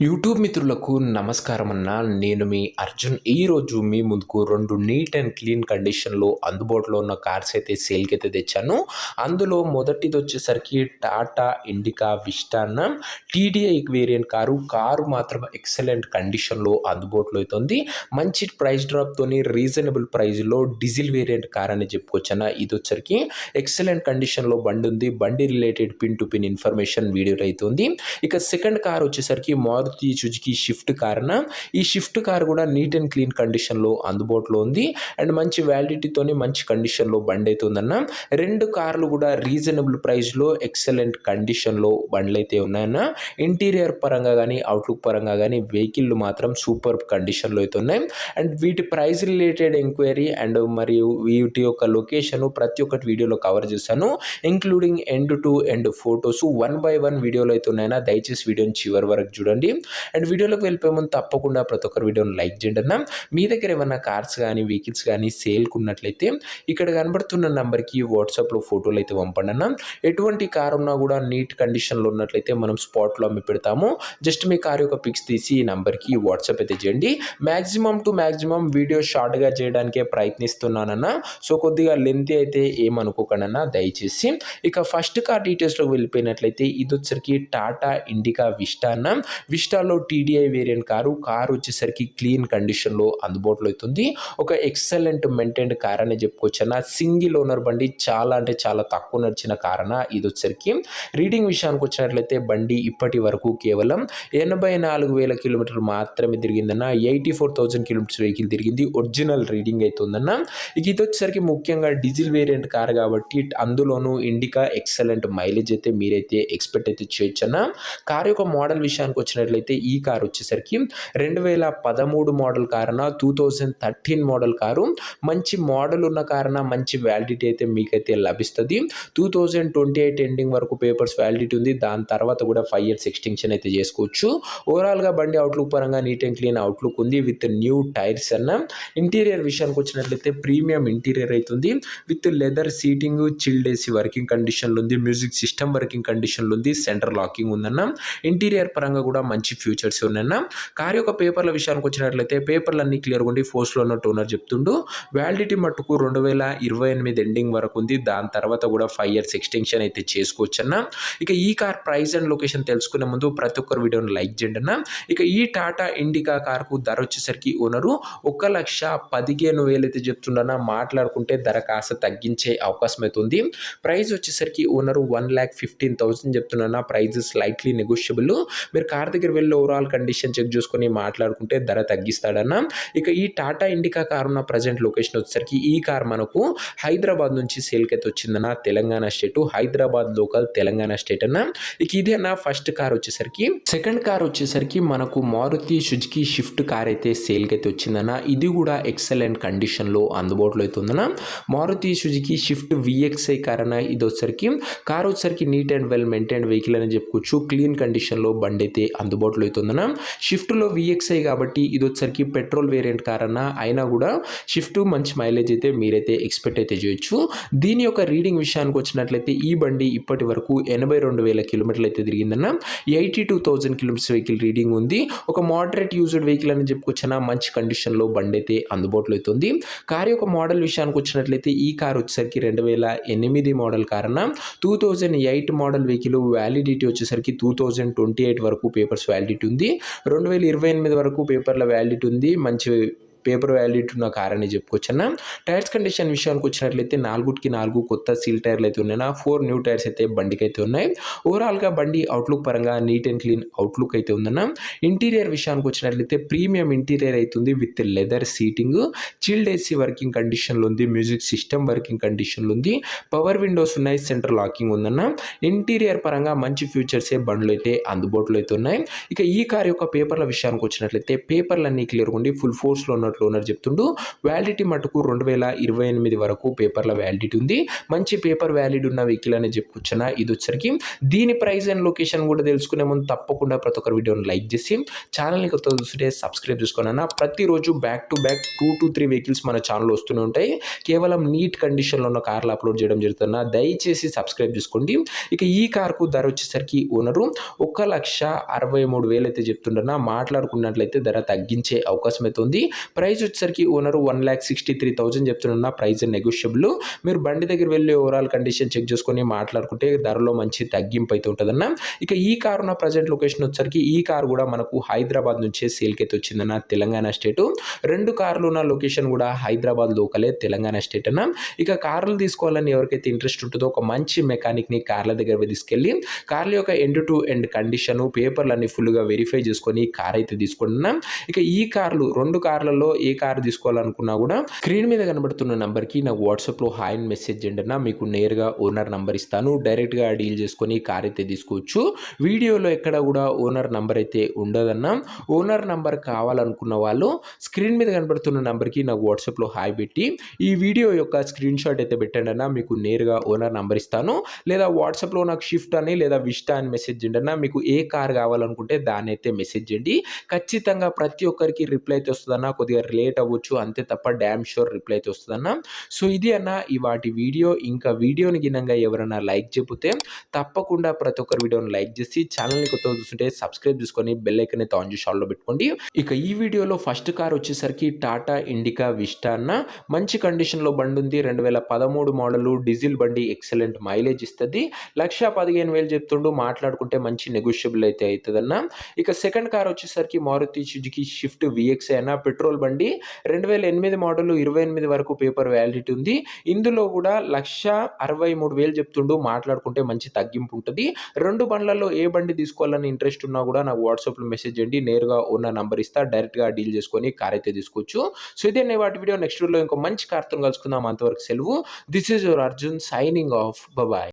YouTube మిత్రులకు నమస్కారం అన్న. నేను మీ అర్జున్. ఈరోజు మీ ముందుకు 2 నీట్ అండ్ క్లీన్ కండిషన్‌లో అందుబాటులో ఉన్న కార్స్ అయితే సేల్‌కైతే తెచ్చాను. అందులో మొదటిది వచ్చేసరికి టాటా ఇండికా విస్టా అన్న. టీడీఐ వేరియంట్ కారు మాత్రం ఎక్సలెంట్ కండిషన్‌లో అందుబాటులో అయితే ఉంది. మంచి ప్రైస్ డ్రాప్‌తోని రీజనబుల్ ప్రైస్‌లో డీజిల్ వేరియంట్ కార్ అని చెప్పుకోవచ్చన్న. ఇది వచ్చరికి ఎక్సలెంట్ కండిషన్‌లో బండి ఉంది. బండి related pin to pin information వీడియోలో అయితే ఉంది. ఇక సెకండ్ కార్ వచ్చేసరికి మారుతి సుజుకి షిఫ్ట్ కార్ అన్న. ఈ షిఫ్ట్ కార్ కూడా నీట్ అండ్ క్లీన్ కండిషన్‌లో అందుబాటులో ఉంది. అండ్ మంచి వ్యాలిడిటీతోని మంచి కండిషన్‌లో బండి అయితే ఉందన్న. 2 కార్లు కూడా రీజనబుల్ ప్రైస్‌లో ఎక్సలెంట్ కండిషన్‌లో బండ్లయితే ఉన్నాయన్న. ఇంటీరియర్ పరంగా గానీ, అవుట్‌లుక్ పరంగా గానీ వెహికల్‌లు మాత్రం సూపర్ కండిషన్‌లో అయితే ఉన్నాయి. అండ్ వీటి ప్రైస్ రిలేటెడ్ ఎంక్వైరీ అండ్ మరియు వీటి యొక్క లొకేషన్ ప్రతి ఒక్కటి వీడియోలో కవర్ చేశాను. Including end to end photos 1 by 1 వీడియోలో అయితే ఉన్నాయన్న. దయచేసి వీడియోని చివరి వరకు చూడండి. అండ్ వీడియోలోకి వెళ్ళిపోయే ముందు తప్పకుండా ప్రతి ఒక్కరు వీడియోని లైక్ చేయండి అన్న. మీ దగ్గర ఏమన్నా కార్స్ కానీ వెహికల్స్ కానీ సేల్కి ఉన్నట్లయితే ఇక్కడ కనబడుతున్న నెంబర్కి వాట్సాప్లో ఫోటోలు అయితే పంపండి అన్న. ఎటువంటి కార్ ఉన్నా కూడా నీట్ కండిషన్లో ఉన్నట్లయితే మనం స్పాట్లో అమ్మి పెడతాము. జస్ట్ మీ కార్ యొక్క పిక్స్ తీసి ఈ నెంబర్కి వాట్సాప్ అయితే చేయండి. మ్యాక్సిమం టు మ్యాక్సిమం వీడియో షార్ట్గా చేయడానికే ప్రయత్నిస్తున్నానన్న. సో కొద్దిగా లెంత్ అయితే ఏమనుకోకండి అన్న దయచేసి. ఇక ఫస్ట్ కార్ డీటెయిల్స్లోకి వెళ్ళిపోయినట్లయితే ఇది వచ్చరికి టాటా ఇండికా విస్టా అన్న. విస్టాలో టీడీఐ వేరియంట్ కారు వచ్చేసరికి క్లీన్ కండిషన్లో అందుబాటులో అవుతుంది. ఒక ఎక్సలెంట్ మెయింటైన్డ్ కార్ అని చెప్పుకోవచ్చు అన్న. సింగిల్ ఓనర్ బండి, చాలా అంటే చాలా తక్కువ నడిచిన కార్ అన్న. ఇది వచ్చరికి రీడింగ్ విషయానికి వచ్చినట్లయితే బండి ఇప్పటి వరకు కేవలం 84,000 కిలోమీటర్లు మాత్రమే తిరిగిందన్న. 84,000 కిలోమీటర్స్ వెహికల్ తిరిగింది. ఒరిజినల్ రీడింగ్ అయితే ఉందన్న. ఇక ఇది వచ్చేసరికి ముఖ్యంగా డీజిల్ వేరియంట్ కార్ కాబట్టి అందులోనూ ఇండికా ఎక్సలెంట్ మైలేజ్ అయితే మీరైతే ఎక్స్పెక్ట్ అయితే చేయొచ్చు అన్న. కార్ యొక్క మోడల్ విషయానికి వచ్చినట్లయితే ఈ కార్ వచ్చేసరికి 2013 మోడల్ కారణ 2013 మోడల్ కారు. మంచి మోడల్ ఉన్న కారణ మంచి వ్యాలిడిటీ అయితే మీకైతే లభిస్తుంది. 2028 ఎండింగ్ వరకు పేపర్స్ వ్యాలిడిటీ ఉంది. దాని తర్వాత కూడా 5 ఇయర్స్ ఎక్స్టెన్షన్ అయితే చేసుకోవచ్చు. ఓవరాల్గా బండి అవుట్లుక్ పరంగా నీట్ అండ్ క్లీన్ అవుట్లుక్ ఉంది విత్ న్యూ టైర్స్ అన్న. ఇంటీరియర్ విషయానికి వచ్చినట్లయితే ప్రీమియం ఇంటీరియర్ అవుతుంది with leather seating, chilled AC working కండిషన్లో ఉంది. మ్యూజిక్ సిస్టమ్ వర్కింగ్ కండిషన్లో ఉంది. సెంటర్ లాకింగ్ ఉందన్న. ఇంటీరియర్ పరంగా కూడా మంచి ఫ్యూచర్స్ ఉన్నాయన్న. కార్ యొక్క పేపర్ల విషయానికి వచ్చినట్లయితే పేపర్లు అన్ని క్లియర్గా ఉండి ఫోర్స్లో ఉన్నట్టు ఓనర్ చెప్తుండు. వ్యాలిడిటీ మట్టుకు 2028 ఎండింగ్ వరకు ఉంది. దాని తర్వాత కూడా 5 ఇయర్స్ ఎక్స్టెన్షన్ అయితే చేసుకోవచ్చు అన్న. ఇక ఈ కార్ ప్రైస్ అండ్ లొకేషన్ తెలుసుకునే ముందు ప్రతి ఒక్కరు వీడియోని లైక్ చేయండి అన్న. ఇక ఈ టాటా ఇండికా కార్కు ధర వచ్చేసరికి ఓనరు 1,15,000 అయితే చెప్తుండన్న. మాట్లాడుకుంటే ధర కాస్త తగ్గించే అవకాశం అయితే ఉంది. ప్రైస్ వచ్చేసరికి ఓనరు 1,15,000 చెప్తున్నా. Price slightly negotiable. మీరు కార్ దగ్గర వెళ్ళి ఓవరాల్ కండిషన్ చెక్ చేసుకొని మాట్లాడుకుంటే ధర తగ్గిస్తాడన్న. ఇక ఈ టాటా ఇండికా కార్ ఉన్న ప్రజెంట్ లొకేషన్ వచ్చేసరికి ఈ కార్ మనకు హైదరాబాద్ నుంచి సేల్కి అయితే వచ్చిందన్న. Telangana state, Hyderabad local Telangana state అన్న. ఇక ఇదే అన్న ఫస్ట్ కార్ వచ్చేసరికి. సెకండ్ కార్ వచ్చేసరికి మనకు మారుతి సుజుకి షిఫ్ట్ కార్ అయితే సేల్కి అయితే వచ్చిందన్న. ఇది కూడా ఎక్సలెంట్ కండిషన్లో అందుబాటులో అయితే ఉందన్న. Maruti Suzuki Swift VXI car అన్న. ఇది వచ్చేసరికి కార్ వచ్చేసరికి neat and well maintained vehicle అని చెప్పుకోవచ్చు. క్లీన్ కండిషన్లో బండి అయితే అందుబాటులో అవుతుందన్న. షిఫ్ట్లో విఎక్స్ఐ కాబట్టి ఇది వచ్చరికి పెట్రోల్ వేరియంట్ కార్ అన్న. అయినా కూడా షిఫ్ట్ మంచి మైలేజ్ అయితే మీరైతే ఎక్స్పెక్ట్ అయితే చేయొచ్చు. దీని యొక్క రీడింగ్ విషయానికి వచ్చినట్లయితే ఈ బండి ఇప్పటి వరకు 82,000 కిలోమీటర్లు అయితే తిరిగిందన్న. 82,000 కిలోమీటర్స్ వెహికల్ రీడింగ్ ఉంది. ఒక మోడరేట్ యూజ్డ్ వెహికల్ అని చెప్పుకొచ్చిన మంచి కండిషన్లో బండి అయితే అందుబాటులో అవుతుంది. కార్ యొక్క మోడల్ విషయానికి వచ్చినట్లయితే ఈ కార్ వచ్చేసరికి 2008 మోడల్ కార్ అన్న. 2008 మోడల్ వెహికల్ వ్యాలిడిటీ వచ్చేసరికి 2028 వరకు పేపర్స్ వ్యాలిడిటీ ఉంది. 2028 వరకు పేపర్ల వ్యాలిడిటీ ఉంది. మంచి పేపర్ వ్యాలిడిటీ ఉన్న కార్ అని చెప్పుకోవచ్చు అన్న. టైర్స్ కండిషన్ విషయానికి వచ్చినట్లయితే 4కి 4 కొత్త సీల్ టైర్లు అయితే ఉన్నాయి. 4 న్యూ టైర్స్ అయితే బండికి అయితే ఉన్నాయి. ఓవరాల్గా బండి అవుట్లుక్ పరంగా నీట్ అండ్ క్లీన్ అవుట్లుక్ అయితే ఉందన్న. ఇంటీరియర్ విషయానికి వచ్చినట్లయితే ప్రీమియం ఇంటీరియర్ అవుతుంది with leather seating, chilled AC working కండిషన్లో ఉంది. మ్యూజిక్ సిస్టమ్ వర్కింగ్ కండిషన్లో ఉంది. పవర్ విండోస్ ఉన్నాయి. సెంటర్ లాకింగ్ ఉందన్న. ఇంటీరియర్ పరంగా మంచి ఫ్యూచర్సే బండ్లు అయితే అందుబాటులో అయితే ఉన్నాయి. ఇక ఈ కార్ యొక్క పేపర్ల విషయానికి వచ్చినట్లయితే పేపర్లు అన్ని క్లియర్గా ఉండి ఫుల్ ఫోర్స్లో ఉన్న తీసుకున్నట్లు ఓనర్ చెప్తుండు. వ్యాలిడిటీ మటుకు 2028 వరకు పేపర్ల వ్యాలిడిటీ ఉంది. మంచి పేపర్ వ్యాలిడ్ ఉన్న వెహికల్ అని చెప్పుకొచ్చిన ఇది వచ్చరికి. దీని ప్రైస్ అండ్ లొకేషన్ కూడా తెలుసుకునే ముందు తప్పకుండా ప్రతి ఒక్కరి వీడియోని లైక్ చేసి ఛానల్ని కొత్త చూస్తుంటే సబ్స్క్రైబ్ చేసుకోనన్నా. ప్రతిరోజు back to back 2 to 3 vehicles మన ఛానల్లో వస్తూనే ఉంటాయి. కేవలం నీట్ కండిషన్లో ఉన్న కార్లు అప్లోడ్ చేయడం జరుగుతున్నా. దయచేసి సబ్స్క్రైబ్ చేసుకోండి. ఇక ఈ కార్కు ధర వచ్చేసరికి ఓనరు 1,63,000 అయితే చెప్తుండన్నా. మాట్లాడుకున్నట్లయితే ధర తగ్గించే అవకాశం అయితే ఉంది. ప్రైస్ వచ్చేసరికి ఓనరు 1,63,000 చెప్తున్నా. Price negotiable. మీరు బండి దగ్గర వెళ్ళి ఓవరాల్ కండిషన్ చెక్ చేసుకొని మాట్లాడుకుంటే ధరలో మంచి తగ్గింపు అయితే ఉంటుందన్న. ఇక ఈ కారు ఉన్న ప్రజెంట్ లొకేషన్ వచ్చేసరికి ఈ కారు కూడా మనకు హైదరాబాద్ నుంచే సేల్కి అయితే వచ్చిందన్న. తెలంగాణ స్టేటు. 2 కార్లు ఉన్న లొకేషన్ కూడా హైదరాబాద్ లోకలే, తెలంగాణ స్టేట్ అన్న. ఇక కార్లు తీసుకోవాలని ఎవరికైతే ఇంట్రెస్ట్ ఉంటుందో ఒక మంచి మెకానిక్ని కార్ల దగ్గర తీసుకెళ్ళి కార్ల యొక్క ఎండ్ టు ఎండ్ కండిషన్ పేపర్లు అన్ని ఫుల్గా వెరిఫై చేసుకొని కార్ అయితే తీసుకుంటున్నాం. ఇక ఈ కార్లు 2 కార్లలో ఏ కారు తీసుకోవాలనుకున్నా కూడా స్క్రీన్ మీద కనబడుతున్న నంబర్కి నాకు వాట్సాప్లో హాయ్ అని మెసేజ్ చేయండి అన్న. మీకు నేరుగా ఓనర్ నంబర్ ఇస్తాను. డైరెక్ట్గా డీల్ చేసుకొని కార్ అయితే తీసుకోవచ్చు. వీడియోలో ఎక్కడ కూడా ఓనర్ నంబర్ అయితే ఉండదన్న. ఓనర్ నంబర్ కావాలనుకున్న వాళ్ళు స్క్రీన్ మీద కనబడుతున్న నంబర్కి నాకు వాట్సాప్లో హాయ్ పెట్టి ఈ వీడియో యొక్క స్క్రీన్ షాట్ అయితే పెట్టండి అన్న. మీకు నేరుగా ఓనర్ నంబర్ ఇస్తాను. లేదా వాట్సాప్లో నాకు షిఫ్ట్ అని లేదా విస్టా అని మెసేజ్ చేయండి అన్న. మీకు ఏ కార్ కావాలనుకుంటే దాన్ని అయితే మెసేజ్ చేయండి. ఖచ్చితంగా ప్రతి ఒక్కరికి రిప్లై అయితే వస్తుందన్న. కొద్దిగా లేట్ అవ్వచ్చు అంతే తప్ప డ్యామ్ షూర్ రిప్లై అయితే వస్తుందన్న. సో ఇది అన్న ఇవాటి వీడియో. ఇంకా వీడియోని గినంగా ఎవరైనా లైక్ చెబితే తప్పకుండా ప్రతి ఒక్కరి వీడియోని లైక్ చేసి ఛానల్ని కొత్తగా చూస్తుంటే సబ్స్క్రైబ్ చేసుకొని బెల్ ఐకాన్ అయితే ఆన్ చేసి ఆల్లో పెట్టుకోండి. ఇక ఈ వీడియోలో ఫస్ట్ కార్ వచ్చేసరికి టాటా ఇండికా విస్టా అన్న. మంచి కండిషన్లో బండి ఉంది. 2013 మోడలు డీజిల్ బండి. ఎక్సలెంట్ మైలేజ్ ఇస్తుంది. 1,15,000 చెప్తుండు. మాట్లాడుకుంటే మంచి నెగోషియబుల్ అయితే అవుతుందన్న. ఇక సెకండ్ కార్ వచ్చేసరికి మారుతి సుజుకి షిఫ్ట్ విఎక్స్ అయినా పెట్రోల్ బండి. 2008 మోడల్ 28 వరకు పేపర్ వ్యాలిడిటీ ఉంది. ఇందులో కూడా 1,63,000 చెప్తుండు. మాట్లాడుకుంటే మంచి తగ్గింపు ఉంటుంది. 2 బండ్లలో ఏ బండి తీసుకోవాలని ఇంట్రెస్ట్ ఉన్నా కూడా నాకు వాట్సాప్లో మెసేజ్ చేయండి. నేరుగా ఉన్న నంబర్ ఇస్తా. డైరెక్ట్గా డీల్ చేసుకొని కార్ అయితే తీసుకోవచ్చు. సో ఇదే వాటి వీడియో. నెక్స్ట్ వీడియోలో ఇంకో మంచి కార్తో కలుసుకుందాం. అంతవరకు సెలవు. This is your Arjun signing off. Bye.